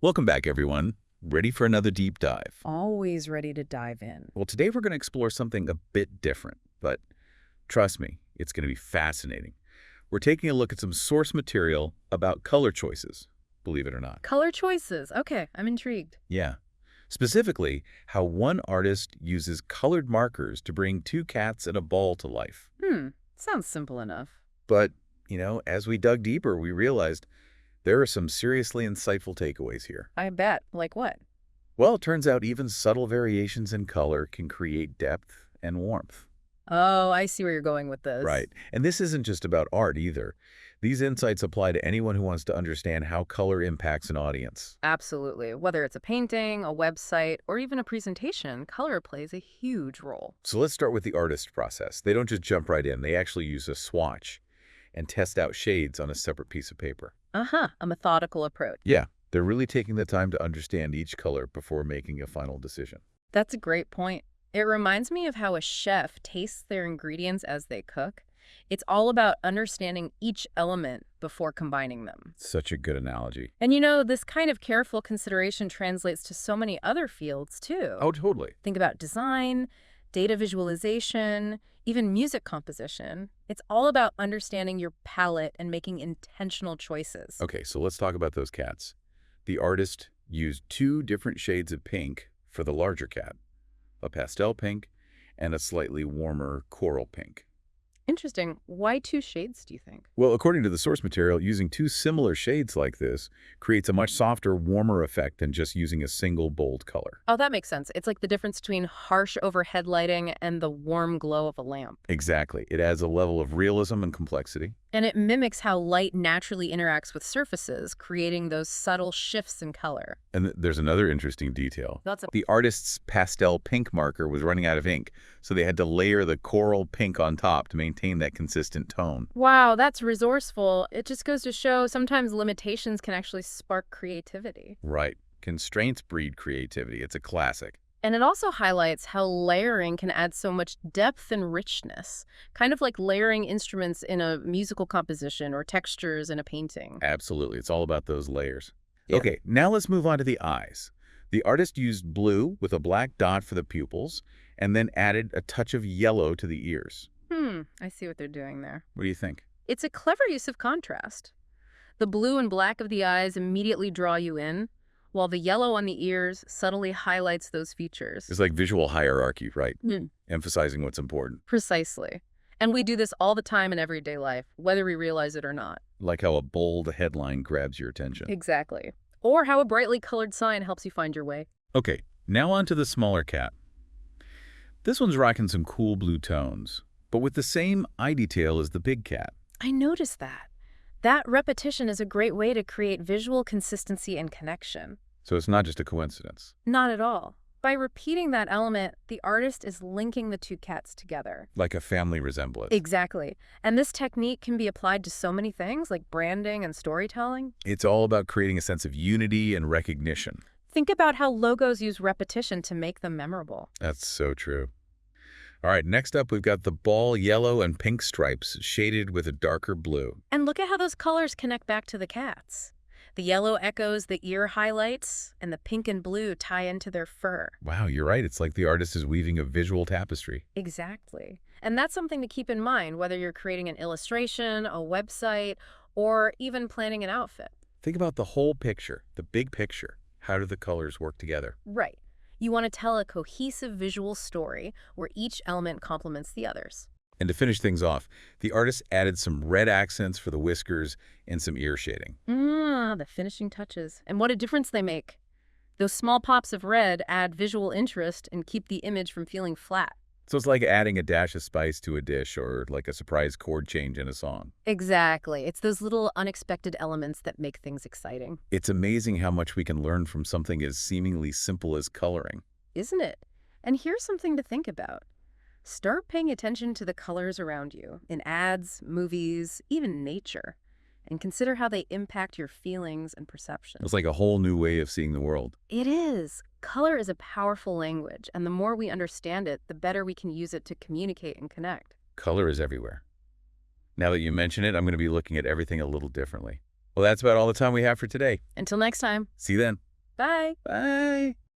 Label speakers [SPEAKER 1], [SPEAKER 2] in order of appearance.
[SPEAKER 1] Welcome back, everyone. Ready for another deep dive?
[SPEAKER 2] Always ready to dive in.
[SPEAKER 1] Well, today we're going to explore something a bit different, but trust me, it's going to be fascinating. We're taking a look at some source material about color choices, believe it or not.
[SPEAKER 2] Color choices. Okay, I'm intrigued.
[SPEAKER 1] Yeah. Specifically, how one artist uses colored markers to bring two cats and a ball to life.
[SPEAKER 2] Sounds simple enough.
[SPEAKER 1] But, as we dug deeper, we realized there are some seriously insightful takeaways here.
[SPEAKER 2] I bet. Like what?
[SPEAKER 1] Well, it turns out even subtle variations in color can create depth and warmth.
[SPEAKER 2] Oh, I see where you're going with this.
[SPEAKER 1] Right. And this isn't just about art either. These insights apply to anyone who wants to understand how color impacts an audience.
[SPEAKER 2] Absolutely. Whether it's a painting, a website, or even a presentation, color plays a huge role.
[SPEAKER 1] So let's start with the artist process. They don't just jump right in. They actually use a swatch and test out shades on a separate piece of paper.
[SPEAKER 2] A methodical approach.
[SPEAKER 1] Yeah, they're really taking the time to understand each color before making a final decision.
[SPEAKER 2] That's a great point. It reminds me of how a chef tastes their ingredients as they cook. It's all about understanding each element before combining them.
[SPEAKER 1] Such a good analogy.
[SPEAKER 2] And this kind of careful consideration translates to so many other fields, too.
[SPEAKER 1] Oh, totally.
[SPEAKER 2] Think about design, data visualization, even music composition. It's all about understanding your palette and making intentional choices.
[SPEAKER 1] Okay, so let's talk about those cats. The artist used two different shades of pink for the larger cat, a pastel pink and a slightly warmer coral pink.
[SPEAKER 2] Interesting. Why two shades, do you think?
[SPEAKER 1] Well, according to the source material, using two similar shades like this creates a much softer, warmer effect than just using a single bold color.
[SPEAKER 2] Oh, that makes sense. It's like the difference between harsh overhead lighting and the warm glow of a lamp.
[SPEAKER 1] Exactly. It adds a level of realism and complexity.
[SPEAKER 2] And it mimics how light naturally interacts with surfaces, creating those subtle shifts in color.
[SPEAKER 1] And there's another interesting detail. The artist's pastel pink marker was running out of ink, so they had to layer the coral pink on top to maintain that consistent tone.
[SPEAKER 2] Wow, that's resourceful. It just goes to show sometimes limitations can actually spark creativity.
[SPEAKER 1] Right. Constraints breed creativity. It's a classic.
[SPEAKER 2] And it also highlights how layering can add so much depth and richness, kind of like layering instruments in a musical composition or textures in a painting.
[SPEAKER 1] Absolutely. It's all about those layers.
[SPEAKER 2] Yeah.
[SPEAKER 1] Okay, now let's move on to the eyes. The artist used blue with a black dot for the pupils and then added a touch of yellow to the ears.
[SPEAKER 2] I see what they're doing there.
[SPEAKER 1] What do you think?
[SPEAKER 2] It's a clever use of contrast. The blue and black of the eyes immediately draw you in, while the yellow on the ears subtly highlights those features.
[SPEAKER 1] It's like visual hierarchy, right? Emphasizing what's important.
[SPEAKER 2] Precisely. And we do this all the time in everyday life, whether we realize it or not.
[SPEAKER 1] Like how a bold headline grabs your attention.
[SPEAKER 2] Exactly. Or how a brightly colored sign helps you find your way.
[SPEAKER 1] Okay, now on to the smaller cat. This one's rocking some cool blue tones, but with the same eye detail as the big cat.
[SPEAKER 2] I noticed that. That repetition is a great way to create visual consistency and connection.
[SPEAKER 1] So it's not just a coincidence.
[SPEAKER 2] Not at all. By repeating that element, the artist is linking the two cats together.
[SPEAKER 1] Like a family resemblance.
[SPEAKER 2] Exactly. And this technique can be applied to so many things like branding and storytelling.
[SPEAKER 1] It's all about creating a sense of unity and recognition.
[SPEAKER 2] Think about how logos use repetition to make them memorable.
[SPEAKER 1] That's so true. All right, next up we've got the ball yellow and pink stripes shaded with a darker blue.
[SPEAKER 2] And look at how those colors connect back to the cats. The yellow echoes the ear highlights, and the pink and blue tie into their fur.
[SPEAKER 1] Wow, you're right. It's like the artist is weaving a visual tapestry.
[SPEAKER 2] Exactly. And that's something to keep in mind, whether you're creating an illustration, a website, or even planning an outfit.
[SPEAKER 1] Think about the whole picture, the big picture. How do the colors work together?
[SPEAKER 2] Right. You want to tell a cohesive visual story where each element complements the others.
[SPEAKER 1] And to finish things off, the artist added some red accents for the whiskers and some ear shading.
[SPEAKER 2] The finishing touches. And what a difference they make. Those small pops of red add visual interest and keep the image from feeling flat.
[SPEAKER 1] So it's like adding a dash of spice to a dish or like a surprise chord change in a song.
[SPEAKER 2] Exactly. It's those little unexpected elements that make things exciting.
[SPEAKER 1] It's amazing how much we can learn from something as seemingly simple as coloring.
[SPEAKER 2] Isn't it? And here's something to think about. Start paying attention to the colors around you, in ads, movies, even nature, and consider how they impact your feelings and perceptions.
[SPEAKER 1] It's like a whole new way of seeing the world.
[SPEAKER 2] It is. Color is a powerful language, and the more we understand it, the better we can use it to communicate and connect.
[SPEAKER 1] Color is everywhere. Now that you mention it, I'm going to be looking at everything a little differently. Well, that's about all the time we have for today.
[SPEAKER 2] Until next time.
[SPEAKER 1] See you then.
[SPEAKER 2] Bye!
[SPEAKER 1] Bye!